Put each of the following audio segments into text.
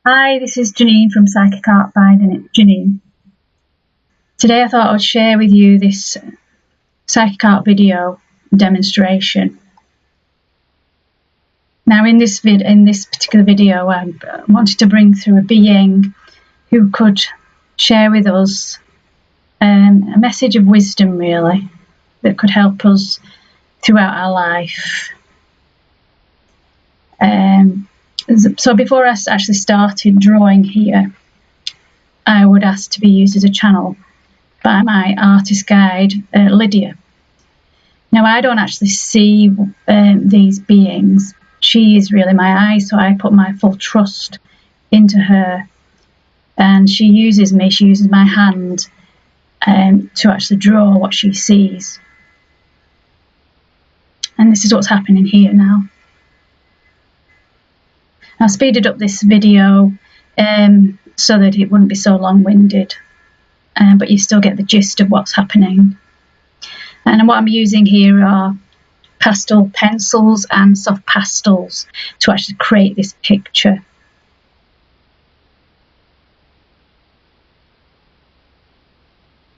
Hi, this is Janine from Psychic Art by Janine. Today I thought I'd share with you this psychic art video demonstration. Now in this particular video I wanted to bring through a being who could share with us a message of wisdom really that could help us throughout our life. So before I actually started drawing here, I would ask to be used as a channel by my artist guide, Lydia. Now, I don't actually see these beings. She is really my eyes, so I put my full trust into her. And she uses me, she uses my hand to actually draw what she sees. And this is what's happening here now. I speeded up this video so that it wouldn't be so long-winded, but you still get the gist of what's happening. And what I'm using here are pastel pencils and soft pastels to actually create this picture.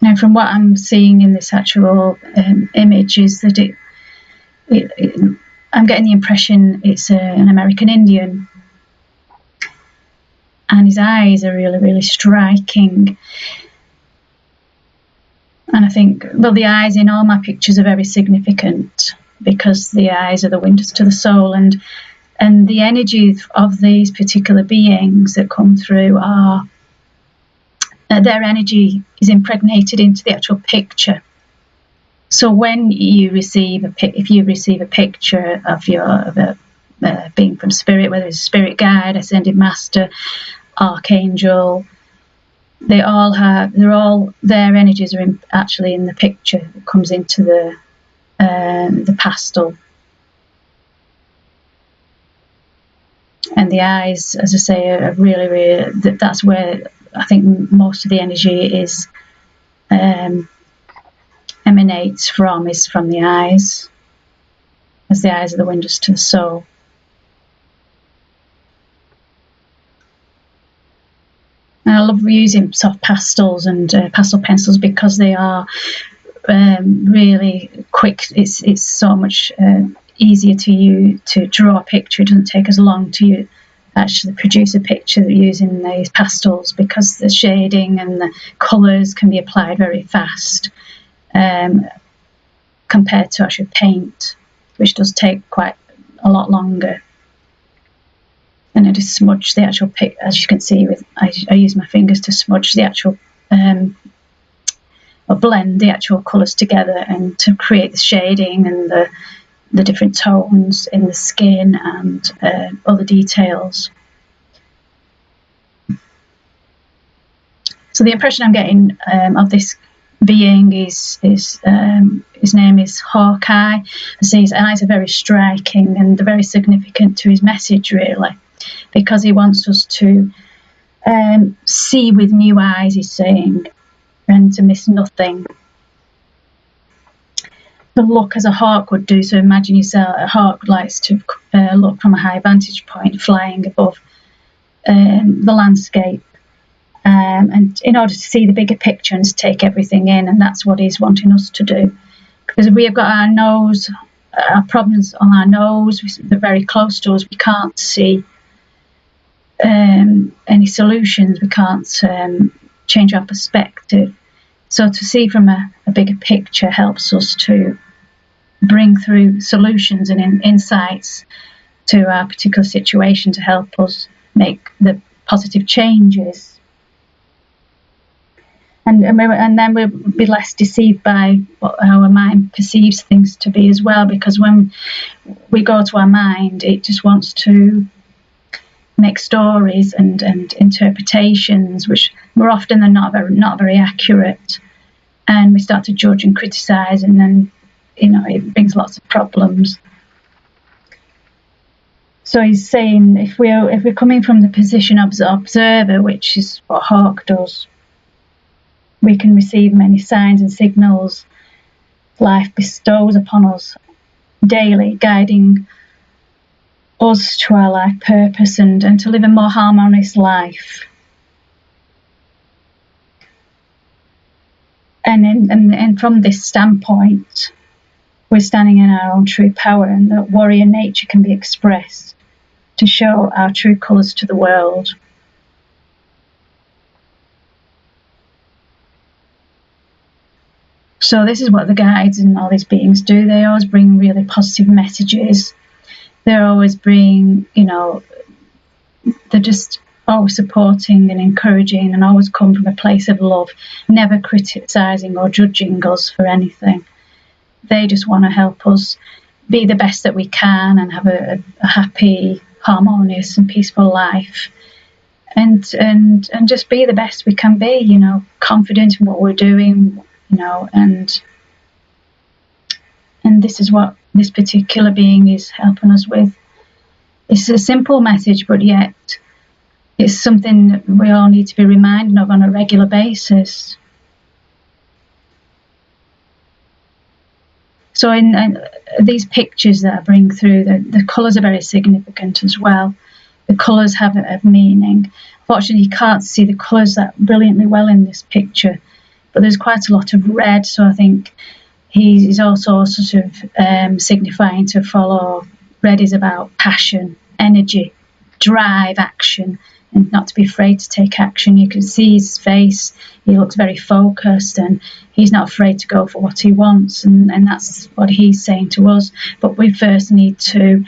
Now, from what I'm seeing in this actual image is that I'm getting the impression it's an American Indian. And his eyes are really, really striking. And I think, well, the eyes in all my pictures are very significant because the eyes are the windows to the soul, and the energy of these particular beings that come through are their energy is impregnated into the actual picture. So when you receive if you receive a picture of a being from spirit, whether it's a spirit guide, ascended master, archangel, their energies are actually in the picture that comes into the pastel. And the eyes, as I say, are really, really, that's where I think most of the energy is emanates from, is from the eyes, as the eyes are the windows to the soul. And I love using soft pastels and pastel pencils because they are really quick. It's so much easier to draw a picture. It doesn't take as long to actually produce a picture using these pastels because the shading and the colours can be applied very fast compared to actual paint, which does take quite a lot longer. And I just smudge the actual pic, as you can see, I use my fingers to smudge the actual or blend the actual colours together and to create the shading and the different tones in the skin and other details. So the impression I'm getting of this being is his name is Hawkeye. I see his eyes are very striking and they're very significant to his message really, because he wants us to see with new eyes, he's saying, and to miss nothing. To look as a hawk would do. So imagine yourself, a hawk likes to look from a high vantage point, flying above the landscape, and in order to see the bigger picture and to take everything in, and that's what he's wanting us to do. Because we have got our nose, our problems on our nose, they're very close to us, we can't see any solutions, we can't change our perspective. So to see from a bigger picture helps us to bring through solutions and insights to our particular situation to help us make the positive changes. And then we'll be less deceived by what our mind perceives things to be as well, because when we go to our mind, it just wants to make stories and interpretations, which more often than not very accurate, and we start to judge and criticise, and then it brings lots of problems. So he's saying if we're coming from the position of the observer, which is what Hawk does, we can receive many signs and signals life bestows upon us daily, guiding us to our life purpose and to live a more harmonious life. And from this standpoint, we're standing in our own true power, and that warrior nature can be expressed to show our true colours to the world. So this is what the guides and all these beings do. They always bring really positive messages. They're always bring, they're just always supporting and encouraging, and always come from a place of love, never criticising or judging us for anything. They just want to help us be the best that we can and have a happy, harmonious and peaceful life, and just be the best we can be, confident in what we're doing, and this is what this particular being is helping us with. It's a simple message, but yet it's something that we all need to be reminded of on a regular basis. So in these pictures that I bring through, the colours are very significant as well. The colours have a meaning. Fortunately, you can't see the colours that brilliantly well in this picture, but there's quite a lot of red, so I think he's also sort of signifying to follow. Red is about passion, energy, drive, action, and not to be afraid to take action. You can see his face, he looks very focused, and he's not afraid to go for what he wants, and that's what he's saying to us. But we first need to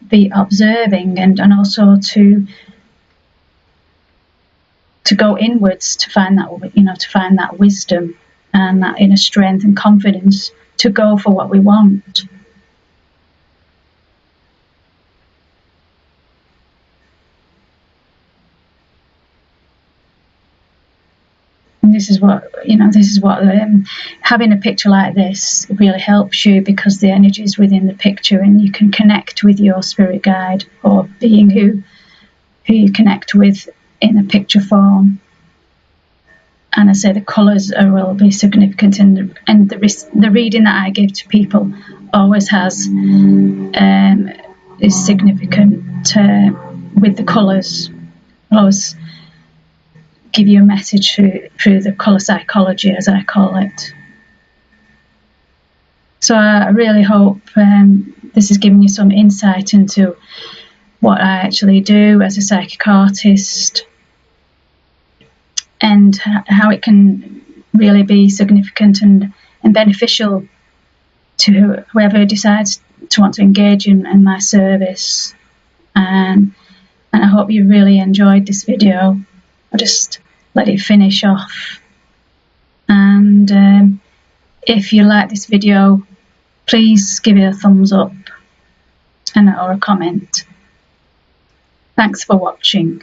be observing and also to go inwards to find that wisdom and that inner strength and confidence to go for what we want. And this is what having a picture like this really helps you, because the energy is within the picture and you can connect with your spirit guide or being who you connect with in a picture form. And I say the colours will be significant, and the reading that I give to people always is significant with the colours. I'll always give you a message through the colour psychology, as I call it. So I really hope this has given you some insight into what I actually do as a psychic artist, and how it can really be significant and beneficial to whoever decides to want to engage in my service. And I hope you really enjoyed this video. I'll just let it finish off. And if you like this video, please give it a thumbs up or a comment. Thanks for watching.